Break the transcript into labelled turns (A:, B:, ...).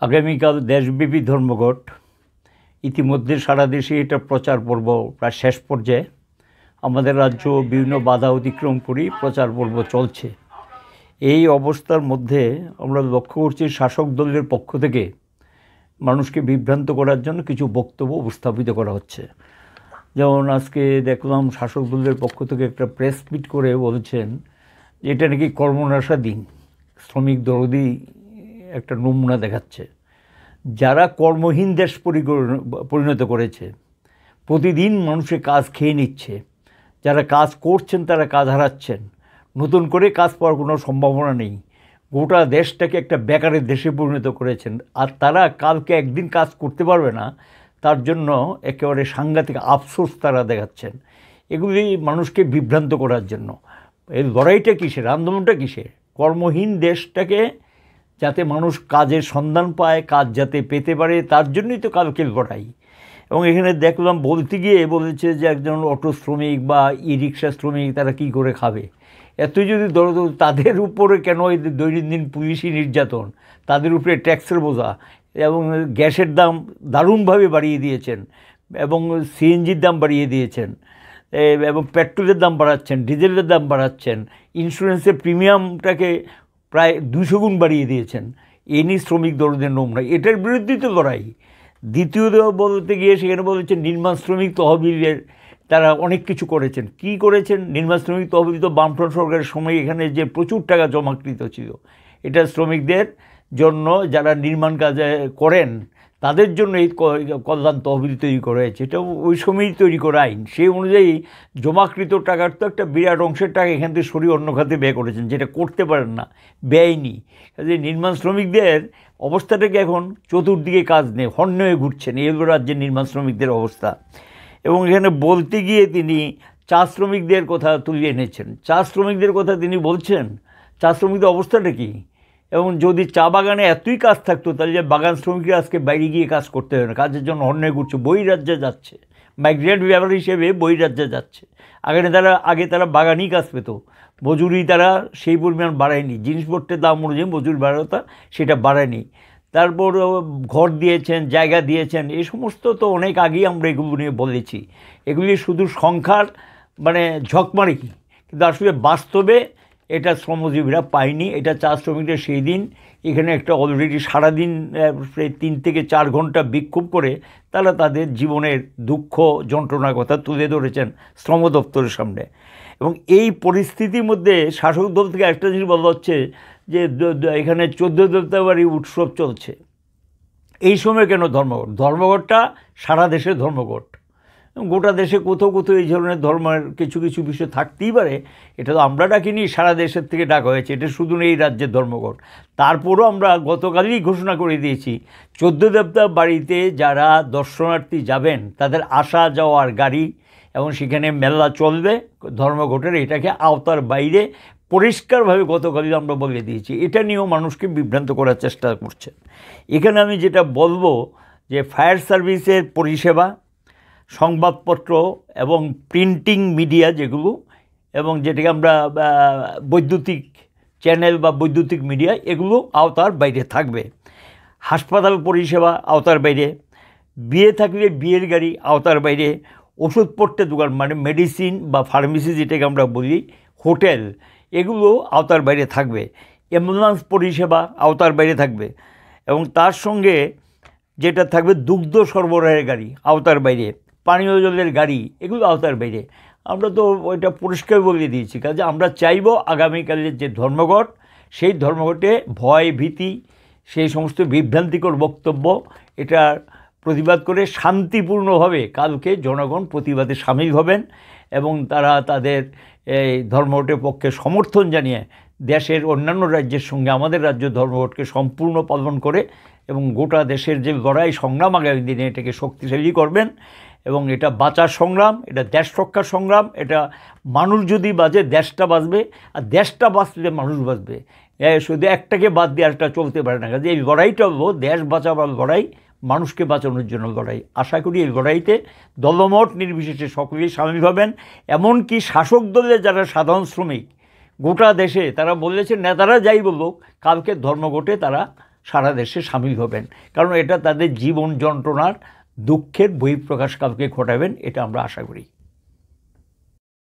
A: আগামীকাল দেশব্যাপী ধর্মঘট। ইতিমধ্যে সারা দেশে এটা প্রচার পর্ব প্রায় শেষ পর্যায়ে। আমাদের রাজ্য বিভিন্ন বাধা অতিক্রম করেই প্রচার পর্ব চলছে। এই অবস্থার মধ্যে আমরা লক্ষ্য করছি শাসক দলের পক্ষ থেকে মানুষকে বিভ্রান্ত করার জন্য কিছু বক্তব্য উপস্থাপিত করা হচ্ছে। যেমন আজকে দেখলাম শাসক দলের পক্ষ থেকে একটা প্রেস মিট করে বলছেন যে এটা নাকি কর্মনাশা দিন, শ্রমিক দরদি একটা নমুনা দেখাচ্ছে। যারা কর্মহীন দেশ পরিণত করেছে, প্রতিদিন মানুষের কাজ খেয়ে নিচ্ছে, যারা কাজ করছেন তারা কাজ হারাচ্ছেন, নতুন করে কাজ পাওয়ার কোনো সম্ভাবনা নেই, গোটা দেশটাকে একটা বেকারের দেশে পরিণত করেছেন। আর তারা কালকে একদিন কাজ করতে পারবে না, তার জন্য একেবারে সাংঘাতিক আফসোস তারা দেখাচ্ছেন। এগুলি মানুষকে বিভ্রান্ত করার জন্য। এই লড়াইটা কিসের, আন্দোলনটা কিসের? কর্মহীন দেশটাকে যাতে মানুষ কাজের সন্ধান পায়, কাজ যাতে পেতে পারে, তার জন্যই তো কালকের লড়াই। এবং এখানে দেখলাম বলতে গিয়ে বলেছে যে একজন অটো শ্রমিক বা ই রিক্সা শ্রমিক তারা কী করে খাবে। এতই যদি তাদের উপরে কেন এই দৈনন্দিন পুলিশি নির্যাতন, তাদের উপরে ট্যাক্সের বোঝা, এবং গ্যাসের দাম দারুণভাবে বাড়িয়ে দিয়েছেন, এবং সিএনজির দাম বাড়িয়ে দিয়েছেন, এবং পেট্রোলের দাম বাড়াচ্ছেন, ডিজেলের দাম বাড়াচ্ছেন, ইন্স্যুরেন্সের প্রিমিয়ামটাকে প্রায় 200 গুণ বাড়িয়ে দিয়েছেন। এই নিয়ে শ্রমিক দরদের নমুনা, এটার বিরুদ্ধেই তো লড়াই। দ্বিতীয়ত বলতে গিয়ে সেখানে বলেছেন নির্মাণ শ্রমিক তহবিলের তারা অনেক কিছু করেছেন। কি করেছেন? নির্মাণ শ্রমিক তহবিল তো বামফ্রন্ট সরকারের সময় এখানে যে প্রচুর টাকা জমাকৃত ছিল, এটা শ্রমিকদের জন্য যারা নির্মাণ কাজে করেন তাদের জন্য এই কল্যাণ তহবিল তৈরি করা হয়েছে। এটা ওই সময়ই তৈরি করা আইন, সেই অনুযায়ী জমাকৃত টাকার তো একটা বিরাট অংশের টাকা এখান থেকে সরিয়ে অন্য খাতে ব্যয় করেছেন, যেটা করতে পারেন না, ব্যয়নি। কাজে নির্মাণ শ্রমিকদের অবস্থাটাকে এখন চতুর্দিকে কাজ নেই, হন্য হয়ে ঘুরছেন এই রাজ্যের নির্মাণ শ্রমিকদের অবস্থা। এবং এখানে বলতে গিয়ে তিনি চা শ্রমিকদের কথা তুলে এনেছেন। চা শ্রমিকদের কথা তিনি বলছেন, চা শ্রমিকদের অবস্থাটা কী? এবং যদি চা বাগানে এতই কাজ থাকতো তাহলে যে বাগান শ্রমিকরা আজকে বাইরে গিয়ে কাজ করতে হবে না, কাজের জন্য অন্যায় ঘুরছে, বহিরাজ্যে যাচ্ছে, মাইগ্রেন্ট লেবার হিসেবে বহিরাজ্যে যাচ্ছে। আগে তারা বাগানই কাজ পেত, মজুরি তারা সেই পরিমাণ বাড়ায়নি, জিনিসপত্রের দাম অনুযায়ী মজুরি বাড়াতা সেটা বাড়ায়নি। তারপর ঘর দিয়েছেন, জায়গা দিয়েছেন, এই সমস্ত তো অনেক আগেই আমরা এগুলো নিয়ে বলেছি। এগুলি শুধু সংখ্যার ঝকমারি, কিন্তু আসলে বাস্তবে এটা শ্রমজীবীরা পায়নি। এটা চা শ্রমিকরা সেই দিন এখানে একটা অলরেডি সারাদিন প্রায় 3 থেকে 4 ঘন্টা বিক্ষোভ করে তারা তাদের জীবনের দুঃখ যন্ত্রণার কথা তুলে ধরেছেন শ্রম দপ্তরের সামনে। এবং এই পরিস্থিতির মধ্যে শাসক দল থেকে একটা জিনিস বলা হচ্ছে যে এখানে 14 দেবতাবাড়ি উৎসব চলছে। এই সময় কেন ধর্মঘট? ধর্মঘটটা সারা দেশের ধর্মঘট, গোটা দেশে কোথাও কোথাও এই ধরনের ধর্মের কিছু কিছু বিষয় থাকতেই পারে। এটা তো আমরা ডাকিনি, সারা দেশের থেকে ডাকা হয়েছে, এটা শুধু এই রাজ্যের ধর্মঘট। তারপরও আমরা গতকালই ঘোষণা করে দিয়েছি 14 দেবতা বাড়িতে যারা দর্শনার্থী যাবেন তাদের আসা যাওয়ার গাড়ি এবং সেখানে মেলা চলবে, ধর্মঘটের এটাকে আওতার বাইরে পরিষ্কারভাবে গতকালই আমরা বলে দিয়েছি। এটা নিয়েও মানুষকে বিভ্রান্ত করার চেষ্টা করছে। এখানে আমি যেটা বলবো যে ফায়ার সার্ভিসের পরিষেবা, সংবাদপত্র এবং প্রিন্টিং মিডিয়া যেগুলো, এবং যেটাকে আমরা বৈদ্যুতিক চ্যানেল বা বৈদ্যুতিক মিডিয়া, এগুলো আওতার বাইরে থাকবে। হাসপাতাল পরিষেবা আওতার বাইরে, বিয়ে থাকলে বিয়ের গাড়ি আওতার বাইরে, ওষুধপত্রের দোকান মানে মেডিসিন বা ফার্মেসি যেটাকে আমরা বলি, হোটেল, এগুলো আওতার বাইরে থাকবে। অ্যাম্বুলেন্স পরিষেবা আওতার বাইরে থাকবে। এবং তার সঙ্গে যেটা থাকবে দুগ্ধ সরবরাহের গাড়ি আওতার বাইরে, পানীয় জলের গাড়ি, এগুলো আওতার বাইরে। আমরা তো ওইটা পরিষ্কার বলে দিয়েছি। কাজে আমরা চাইব আগামীকালের যে ধর্মঘট, সেই ধর্মঘটে ভয় ভীতি, সেই সমস্ত বিভ্রান্তিকর বক্তব্য, এটার প্রতিবাদ করে শান্তিপূর্ণভাবে কালকে জনগণ প্রতিবাদে সামিল হবেন এবং তারা তাদের এই ধর্মঘটের পক্ষে সমর্থন জানিয়ে দেশের অন্যান্য রাজ্যের সঙ্গে আমাদের রাজ্য ধর্মঘটকে সম্পূর্ণ পালন করে এবং গোটা দেশের যে লড়াই সংগ্রাম আগামী দিনে এটাকে শক্তিশালী করবেন। এবং এটা বাঁচার সংগ্রাম, এটা দেশ রক্ষার সংগ্রাম। এটা মানুষ যদি বাঁচে দেশটা বাঁচবে, আর দেশটা বাঁচলে মানুষ বাঁচবে। শুধু একটাকে বাদ দিয়ে আরেকটা চলতে পারে না। কাজে এই লড়াইটা হলো দেশ বাঁচাবার লড়াই, মানুষকে বাঁচানোর জন্য লড়াই। আশা করি এই লড়াইতে দলমত নির্বিশেষে সকলেই সামিল হবেন। এমনকি শাসক দলের যারা সাধারণ শ্রমিক গোটা দেশে, তারা বলেছেন নেতারা যাই বলুক কালকে ধর্মঘটে তারা সারা দেশে সামিল হবেন, কারণ এটা তাদের জীবন যন্ত্রণার দুঃখের বহিঃপ্রকাশ কালকে ঘটাবেন, এটা আমরা আশা করি।